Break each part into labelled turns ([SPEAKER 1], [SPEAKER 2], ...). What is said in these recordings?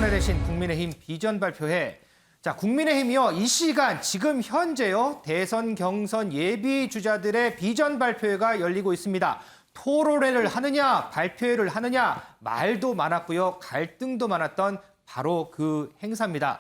[SPEAKER 1] 전환을 내신 국민의힘 비전 발표회. 자, 국민의힘이요. 이 시간 지금 현재요. 대선 경선 예비 주자들의 비전 발표회가 열리고 있습니다. 토론회를 하느냐, 발표회를 하느냐, 말도 많았고요. 갈등도 많았던 바로 그 행사입니다.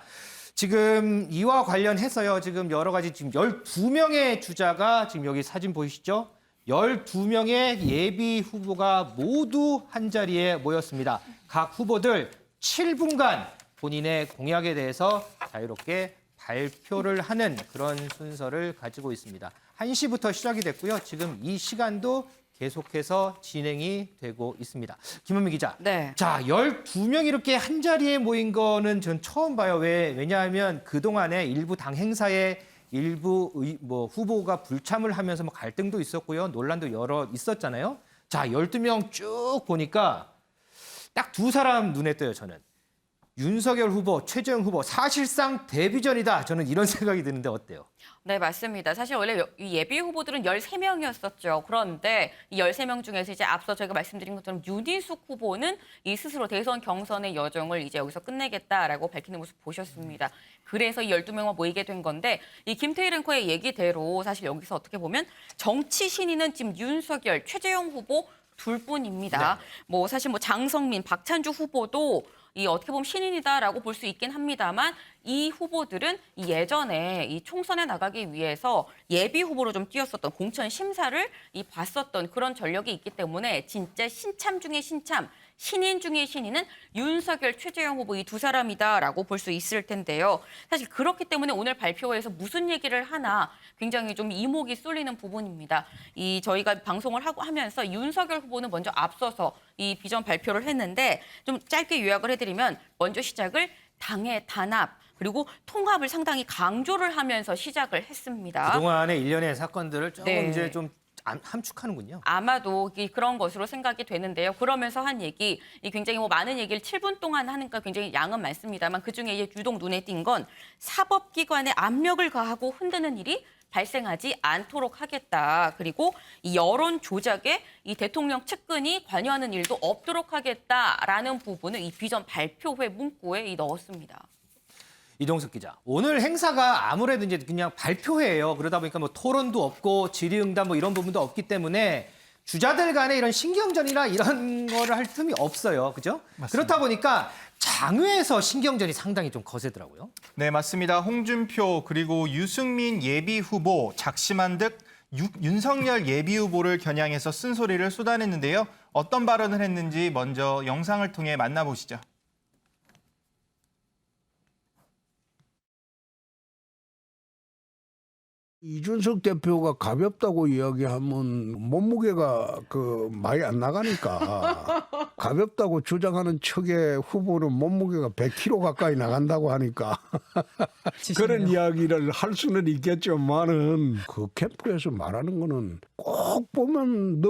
[SPEAKER 1] 지금 이와 관련해서요. 지금 여러 가지 지금 12명의 주자가 지금 여기 사진 보이시죠? 12명의 예비 후보가 모두 한자리에 모였습니다. 각 후보들 7분간 본인의 공약에 대해서 자유롭게 발표를 하는 그런 순서를 가지고 있습니다. 1시부터 시작이 됐고요. 지금 이 시간도 계속해서 진행이 되고 있습니다. 김은미 기자.
[SPEAKER 2] 네.
[SPEAKER 1] 자, 12명이 이렇게 한자리에 모인 거는 전 처음 봐요. 왜냐하면 그동안에 일부 당 행사에 일부 후보가 불참을 하면서 갈등도 있었고요. 논란도 여러 있었잖아요. 자, 12명 쭉 보니까 딱 두 사람 눈에 띄어요, 저는. 윤석열 후보, 최재형 후보, 사실상 데뷔전이다. 저는 이런 생각이 드는데 어때요?
[SPEAKER 2] 네, 맞습니다. 사실 원래 이 예비 후보들은 13명이었었죠. 그런데 이 13명 중에서 이제 앞서 저희가 말씀드린 것처럼 윤희숙 후보는 이 스스로 대선 경선의 여정을 이제 여기서 끝내겠다라고 밝히는 모습 보셨습니다. 그래서 이 12명만 모이게 된 건데 이 김태일 앵커의 얘기대로 사실 여기서 어떻게 보면 정치 신인은 지금 윤석열, 최재형 후보 둘뿐입니다.
[SPEAKER 1] 네.
[SPEAKER 2] 사실 장성민, 박찬주 후보도 이 어떻게 보면 신인이다라고 볼 수 있긴 합니다만 이 후보들은 이 예전에 이 총선에 나가기 위해서 예비 후보로 좀 뛰었었던 공천 심사를 봤었던 그런 전력이 있기 때문에 진짜 신참 중에 신참, 신인 중에 신인은 윤석열, 최재형 후보 이 두 사람이다라고 볼 수 있을 텐데요. 사실 그렇기 때문에 오늘 발표회에서 무슨 얘기를 하나 굉장히 좀 이목이 쏠리는 부분입니다. 저희가 방송을 하면서 윤석열 후보는 먼저 앞서서 이 비전 발표를 했는데 좀 짧게 요약을 해드리면 먼저 시작을 당의 단합 그리고 통합을 상당히 강조를 하면서 시작을 했습니다.
[SPEAKER 1] 그동안의 일련의 사건들을 조금
[SPEAKER 2] 네.
[SPEAKER 1] 이제 좀 함축하는군요.
[SPEAKER 2] 아마도 그런 것으로 생각이 되는데요. 그러면서 한 얘기, 굉장히 많은 얘기를 7분 동안 하니까 굉장히 양은 많습니다만 그중에 이제 유독 눈에 띈 건 사법기관에 압력을 가하고 흔드는 일이 발생하지 않도록 하겠다. 그리고 이 여론 조작에 이 대통령 측근이 관여하는 일도 없도록 하겠다라는 부분을 이 비전 발표회 문구에 넣었습니다.
[SPEAKER 1] 이동석 기자. 오늘 행사가 아무래도 이제 그냥 발표회예요. 그러다 보니까 토론도 없고 질의응답 이런 부분도 없기 때문에 주자들 간에 이런 신경전이나 이런 거를 할 틈이 없어요. 그죠?
[SPEAKER 3] 맞습니다.
[SPEAKER 1] 그렇다 보니까 장외에서 신경전이 상당히 좀 거세더라고요.
[SPEAKER 3] 네, 맞습니다. 홍준표 그리고 유승민 예비 후보 작심한 듯 윤석열 예비 후보를 겨냥해서 쓴소리를 쏟아냈는데요. 어떤 발언을 했는지 먼저 영상을 통해 만나보시죠.
[SPEAKER 4] 이준석 대표가 가볍다고 이야기하면 몸무게가 많이 안 나가니까 가볍다고 주장하는 척의 후보는 몸무게가 100kg 가까이 나간다고 하니까 그런 이야기를 할 수는 있겠지만은 그 캠프에서 말하는 거는 꼭 보면 늘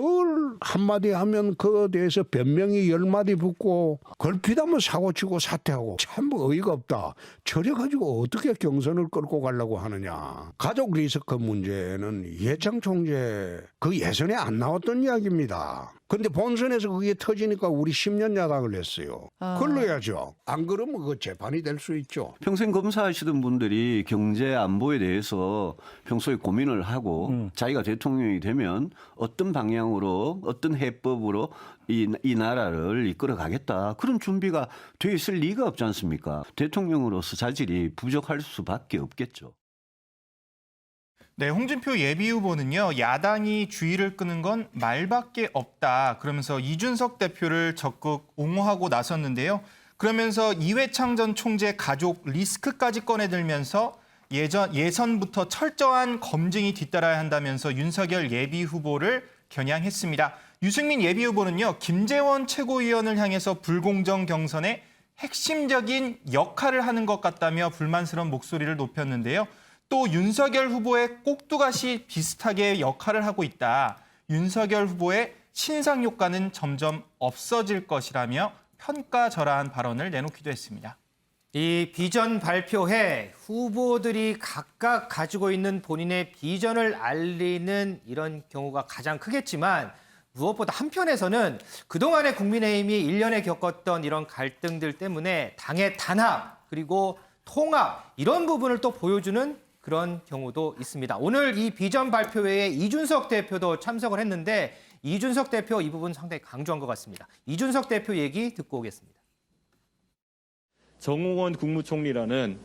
[SPEAKER 4] 한마디 하면 그에 대해서 변명이 10마디 붙고 걸핏하면 사고치고 사퇴하고 참 어이가 없다. 저래 가지고 어떻게 경선을 끌고 가려고 하느냐. 가족 리스크 문제는 예창 총재 그 예선에 안 나왔던 이야기입니다. 근데 본선에서 그게 터지니까 우리 10년 야당을 했어요. 걸러야죠. 안 그러면 그 재판이 될 수 있죠.
[SPEAKER 5] 평생 검사하시던 분들이 경제 안보에 대해서 평소에 고민을 하고 자기가 대통령이 되면 어떤 방향으로 어떤 해법으로 이 나라를 이끌어 가겠다. 그런 준비가 돼 있을 리가 없지 않습니까? 대통령으로서 자질이 부족할 수밖에 없겠죠.
[SPEAKER 3] 네, 홍준표 예비 후보는요. 야당이 주의를 끄는 건 말밖에 없다. 그러면서 이준석 대표를 적극 옹호하고 나섰는데요. 그러면서 이회창 전 총재 가족 리스크까지 꺼내들면서 예선부터 철저한 검증이 뒤따라야 한다면서 윤석열 예비 후보를 겨냥했습니다. 유승민 예비 후보는요. 김재원 최고위원을 향해서 불공정 경선에 핵심적인 역할을 하는 것 같다며 불만스러운 목소리를 높였는데요. 또 윤석열 후보의 꼭두가시 비슷하게 역할을 하고 있다. 윤석열 후보의 신상 효과는 점점 없어질 것이라며 평가절하한 발언을 내놓기도 했습니다.
[SPEAKER 1] 이 비전 발표회 후보들이 각각 가지고 있는 본인의 비전을 알리는 이런 경우가 가장 크겠지만 무엇보다 한편에서는 그동안에 국민의힘이 일련에 겪었던 이런 갈등들 때문에 당의 단합 그리고 통합 이런 부분을 또 보여주는 그런 경우도 있습니다. 오늘 이 비전 발표회에 이준석 대표도 참석을 했는데 이준석 대표 이 부분 상당히 강조한 것 같습니다. 이준석 대표 얘기 듣고 오겠습니다.
[SPEAKER 6] 정홍원 국무총리라는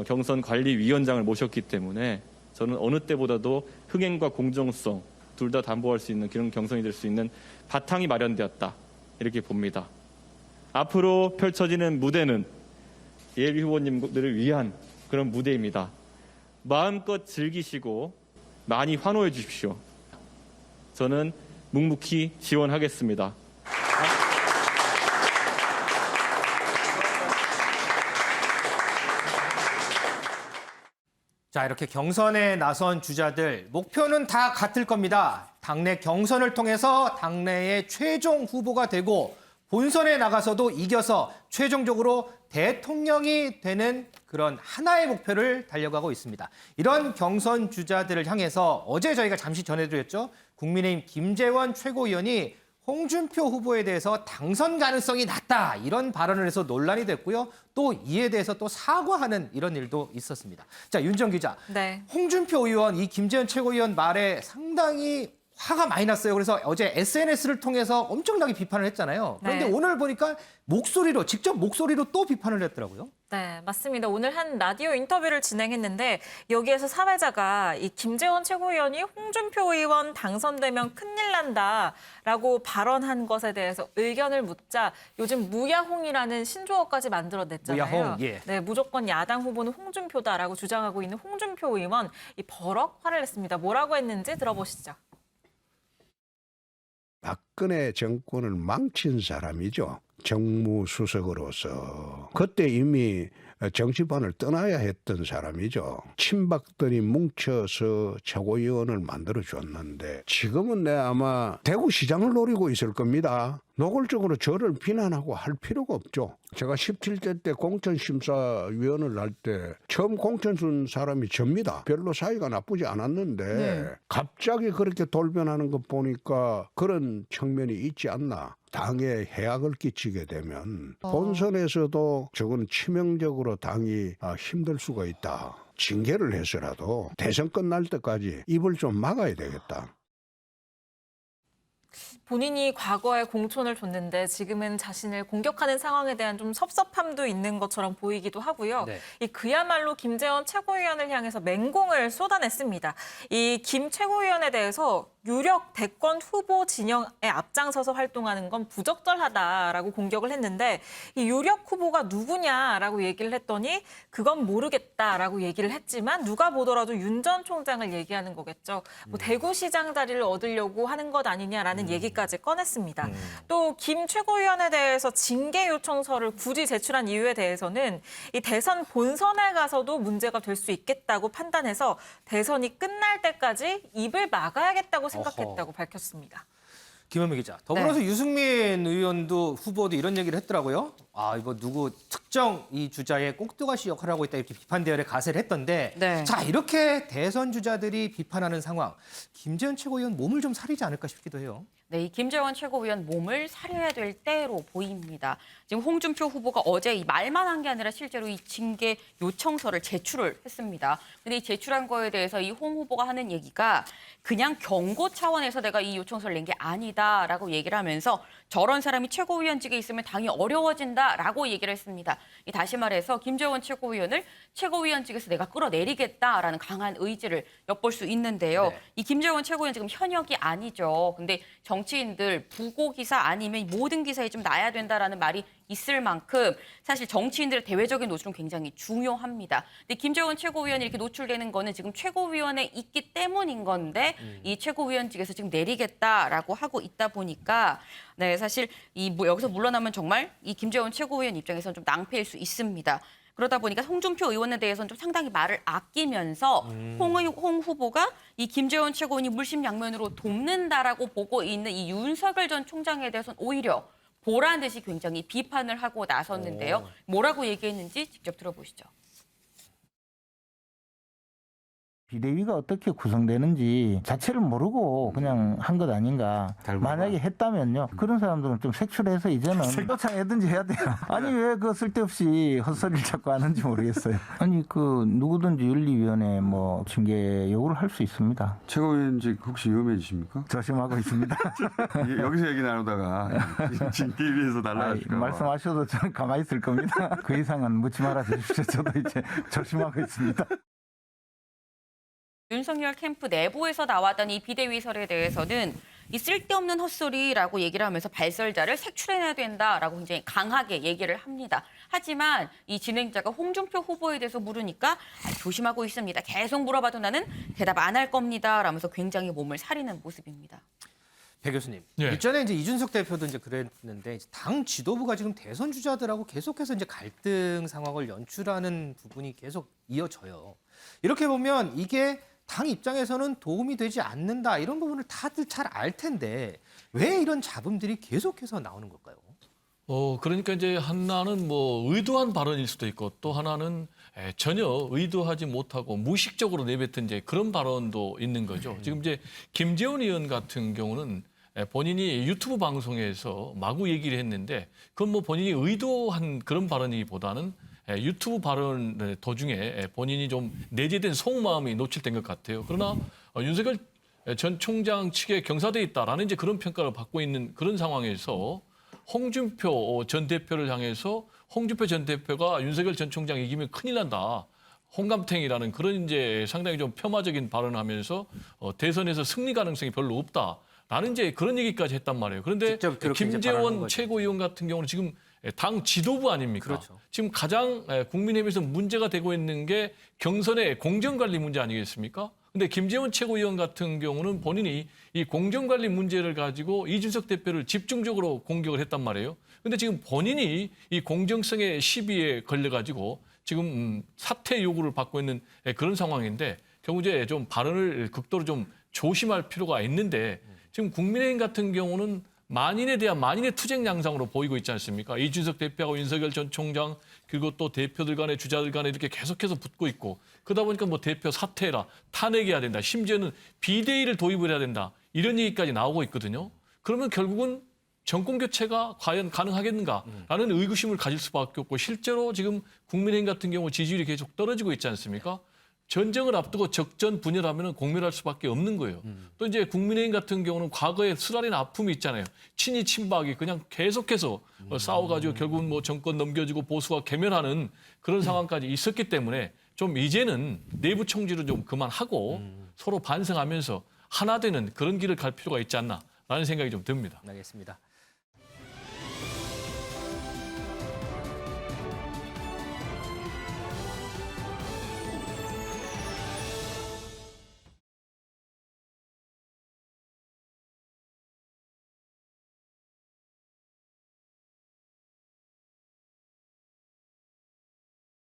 [SPEAKER 6] 경선관리위원장을 모셨기 때문에 저는 어느 때보다도 흥행과 공정성 둘 다 담보할 수 있는 그런 경선이 될 수 있는 바탕이 마련되었다 이렇게 봅니다. 앞으로 펼쳐지는 무대는 예비 후보님들을 위한 그런 무대입니다. 마음껏 즐기시고 많이 환호해 주십시오. 저는 묵묵히 지원하겠습니다.
[SPEAKER 1] 자, 이렇게 경선에 나선 주자들 목표는 다 같을 겁니다. 당내 경선을 통해서 당내의 최종 후보가 되고 본선에 나가서도 이겨서 최종적으로 대통령이 되는 그런 하나의 목표를 달려가고 있습니다. 이런 경선 주자들을 향해서 어제 저희가 잠시 전해드렸죠. 국민의힘 김재원 최고위원이 홍준표 후보에 대해서 당선 가능성이 낮다 이런 발언을 해서 논란이 됐고요. 또 이에 대해서 또 사과하는 이런 일도 있었습니다. 자, 윤정 기자.
[SPEAKER 7] 네.
[SPEAKER 1] 홍준표 의원, 이 김재원 최고위원 말에 상당히 화가 많이 났어요. 그래서 어제 SNS를 통해서 엄청나게 비판을 했잖아요. 그런데
[SPEAKER 7] 네.
[SPEAKER 1] 오늘 보니까 직접 목소리로 또 비판을 했더라고요.
[SPEAKER 7] 네, 맞습니다. 오늘 한 라디오 인터뷰를 진행했는데 여기에서 사회자가 이 김재원 최고위원이 홍준표 의원 당선되면 큰일 난다라고 발언한 것에 대해서 의견을 묻자 요즘 무야홍이라는 신조어까지 만들어냈잖아요.
[SPEAKER 1] 무야홍, 예.
[SPEAKER 7] 네, 무조건 야당 후보는 홍준표다라고 주장하고 있는 홍준표 의원 이 버럭 화를 냈습니다. 뭐라고 했는지 들어보시죠.
[SPEAKER 4] 박근혜 정권을 망친 사람이죠. 정무수석으로서 그때 이미 정치판을 떠나야 했던 사람이죠. 친박들이 뭉쳐서 최고위원을 만들어줬는데 지금은 아마 대구시장을 노리고 있을 겁니다. 노골적으로 저를 비난하고 할 필요가 없죠. 제가 17대 때 공천심사위원을 할 때 처음 공천 준 사람이 접니다. 별로 사이가 나쁘지 않았는데 갑자기 그렇게 돌변하는 것 보니까 그런 측면이 있지 않나. 당에 해악을 끼치게 되면 본선에서도 저건 치명적으로 당이 힘들 수가 있다. 징계를 해서라도 대선 끝날 때까지 입을 좀 막아야 되겠다.
[SPEAKER 7] 본인이 과거에 공천을 줬는데 지금은 자신을 공격하는 상황에 대한 좀 섭섭함도 있는 것처럼 보이기도 하고요.
[SPEAKER 1] 네.
[SPEAKER 7] 이 그야말로 김재원 최고위원을 향해서 맹공을 쏟아냈습니다. 이 김 최고위원에 대해서 유력 대권 후보 진영에 앞장서서 활동하는 건 부적절하다라고 공격을 했는데 이 유력 후보가 누구냐라고 얘기를 했더니 그건 모르겠다라고 얘기를 했지만 누가 보더라도 윤 전 총장을 얘기하는 거겠죠. 뭐 대구시장 자리를 얻으려고 하는 것 아니냐라는 얘기까지 꺼냈습니다. 또 김 최고위원에 대해서 징계 요청서를 굳이 제출한 이유에 대해서는 이 대선 본선에 가서도 문제가 될 수 있겠다고 판단해서 대선이 끝날 때까지 입을 막아야겠다고 생각했다고 밝혔습니다.
[SPEAKER 1] 김현미 기자. 더불어서
[SPEAKER 2] 네.
[SPEAKER 1] 유승민 의원도 후보도 이런 얘기를 했더라고요. 이거 누구 특정 이 주자의 꼭두가시 역할을 하고 있다 이렇게 비판 대열에 가세를 했던데
[SPEAKER 2] 네.
[SPEAKER 1] 자, 이렇게 대선 주자들이 비판하는 상황. 김재원 최고위원 몸을 좀 사리지 않을까 싶기도 해요.
[SPEAKER 2] 네, 이 김재원 최고위원 몸을 사려야 될 때로 보입니다. 지금 홍준표 후보가 어제 이 말만 한 게 아니라 실제로 이 징계 요청서를 제출을 했습니다. 근데 이 제출한 거에 대해서 이 홍 후보가 하는 얘기가 그냥 경고 차원에서 내가 이 요청서를 낸 게 아니다라고 얘기를 하면서 저런 사람이 최고위원직에 있으면 당이 어려워진다라고 얘기를 했습니다. 다시 말해서 김재원 최고위원을 최고위원직에서 내가 끌어내리겠다라는 강한 의지를 엿볼 수 있는데요.
[SPEAKER 1] 네.
[SPEAKER 2] 이 김재원 최고위원 지금 현역이 아니죠. 근데 정치인들 부고 기사 아니면 모든 기사에 좀 나야 된다라는 말이 있을 만큼 사실 정치인들의 대외적인 노출은 굉장히 중요합니다. 근데 김재원 최고위원이 이렇게 노출되는 거는 지금 최고위원에 있기 때문인 건데 이 최고위원직에서 지금 내리겠다라고 하고 있다 보니까 네, 사실 여기서 물러나면 정말 이 김재원 최고위원 입장에서는 좀 낭패일 수 있습니다. 그러다 보니까 홍준표 의원에 대해서는 좀 상당히 말을 아끼면서 홍 후보가 이 김재원 최고위원이 물심양면으로 돕는다라고 보고 있는 이 윤석열 전 총장에 대해서는 오히려 보란 듯이 굉장히 비판을 하고 나섰는데요. 뭐라고 얘기했는지 직접 들어보시죠.
[SPEAKER 8] 비대위가 어떻게 구성되는지 자체를 모르고 그냥 한 것 아닌가. 만약에 했다면요. 그런 사람들은 좀 색출해서 이제는 쫓아내든지 해야 돼요. 아니 왜 그 쓸데없이 헛소리를 자꾸 하는지 모르겠어요. 아니 그 누구든지 윤리위원회 뭐 징계 요구를 할 수 있습니다.
[SPEAKER 9] 최고위원직 혹시 위험해지십니까?
[SPEAKER 8] 조심하고 있습니다.
[SPEAKER 9] 여기서 얘기 나누다가 징계위에서 날라가실까 봐.
[SPEAKER 8] 말씀하셔도 저는 가만히 있을 겁니다. 그 이상은 묻지 말아 주십시오. 저도 이제 조심하고 있습니다.
[SPEAKER 2] 윤석열 캠프 내부에서 나왔던 이 비대위설에 대해서는 이 쓸데없는 헛소리라고 얘기를 하면서 발설자를 색출해내야 된다라고 굉장히 강하게 얘기를 합니다. 하지만 이 진행자가 홍준표 후보에 대해서 물으니까 조심하고 있습니다. 계속 물어봐도 나는 대답 안 할 겁니다. 라면서 굉장히 몸을 사리는 모습입니다.
[SPEAKER 1] 배 교수님,
[SPEAKER 10] 예.
[SPEAKER 1] 이전에 이제 이준석 대표도 이제 그랬는데 이제 당 지도부가 지금 대선 주자들하고 계속해서 이제 갈등 상황을 연출하는 부분이 계속 이어져요. 이렇게 보면 이게 당 입장에서는 도움이 되지 않는다 이런 부분을 다들 잘 알 텐데 왜 이런 잡음들이 계속해서 나오는 걸까요?
[SPEAKER 10] 그러니까 이제 하나는 뭐 의도한 발언일 수도 있고 또 하나는 전혀 의도하지 못하고 무의식적으로 내뱉은 이제 그런 발언도 있는 거죠. 지금 이제 김재원 의원 같은 경우는 본인이 유튜브 방송에서 마구 얘기를 했는데 그건 뭐 본인이 의도한 그런 발언이보다는 유튜브 발언 도중에 본인이 좀 내재된 속마음이 노출된 것 같아요. 그러나 윤석열 전 총장 측에 경사돼 있다라는 이제 그런 평가를 받고 있는 그런 상황에서 홍준표 전 대표를 향해서 홍준표 전 대표가 윤석열 전 총장 이기면 큰일 난다. 홍감탱이라는 그런 이제 상당히 좀 폄하적인 발언을 하면서 대선에서 승리 가능성이 별로 없다라는 이제 그런 얘기까지 했단 말이에요. 그런데
[SPEAKER 1] 직접 그렇게 이제 발언한
[SPEAKER 10] 김재원
[SPEAKER 1] 거죠.
[SPEAKER 10] 최고위원 같은 경우는 지금 당 지도부 아닙니까?
[SPEAKER 1] 그렇죠.
[SPEAKER 10] 지금 가장 국민의힘에서 문제가 되고 있는 게 경선의 공정관리 문제 아니겠습니까? 근데 김재원 최고위원 같은 경우는 본인이 이 공정관리 문제를 가지고 이준석 대표를 집중적으로 공격을 했단 말이에요. 근데 지금 본인이 이 공정성의 시비에 걸려가지고 지금 사퇴 요구를 받고 있는 그런 상황인데 결국 이제 좀 발언을 극도로 좀 조심할 필요가 있는데 지금 국민의힘 같은 경우는 만인에 대한 만인의 투쟁 양상으로 보이고 있지 않습니까? 이준석 대표하고 윤석열 전 총장 그리고 또 대표들 간에 주자들 간에 이렇게 계속해서 붙고 있고 그러다 보니까 뭐 대표 사퇴해라 탄핵해야 된다 심지어는 비대위를 도입을 해야 된다 이런 얘기까지 나오고 있거든요. 그러면 결국은 정권 교체가 과연 가능하겠는가라는 의구심을 가질 수밖에 없고 실제로 지금 국민의힘 같은 경우 지지율이 계속 떨어지고 있지 않습니까? 전쟁을 앞두고 적전 분열하면 공멸할 수밖에 없는 거예요. 또 이제 국민의힘 같은 경우는 과거에 수라린 아픔이 있잖아요. 친이 친박이 그냥 계속해서 싸워가지고 결국은 뭐 정권 넘겨지고 보수가 괴멸하는 그런 상황까지 있었기 때문에 좀 이제는 내부 총질을 좀 그만하고 서로 반성하면서 하나 되는 그런 길을 갈 필요가 있지 않나라는 생각이 좀 듭니다.
[SPEAKER 1] 알겠습니다.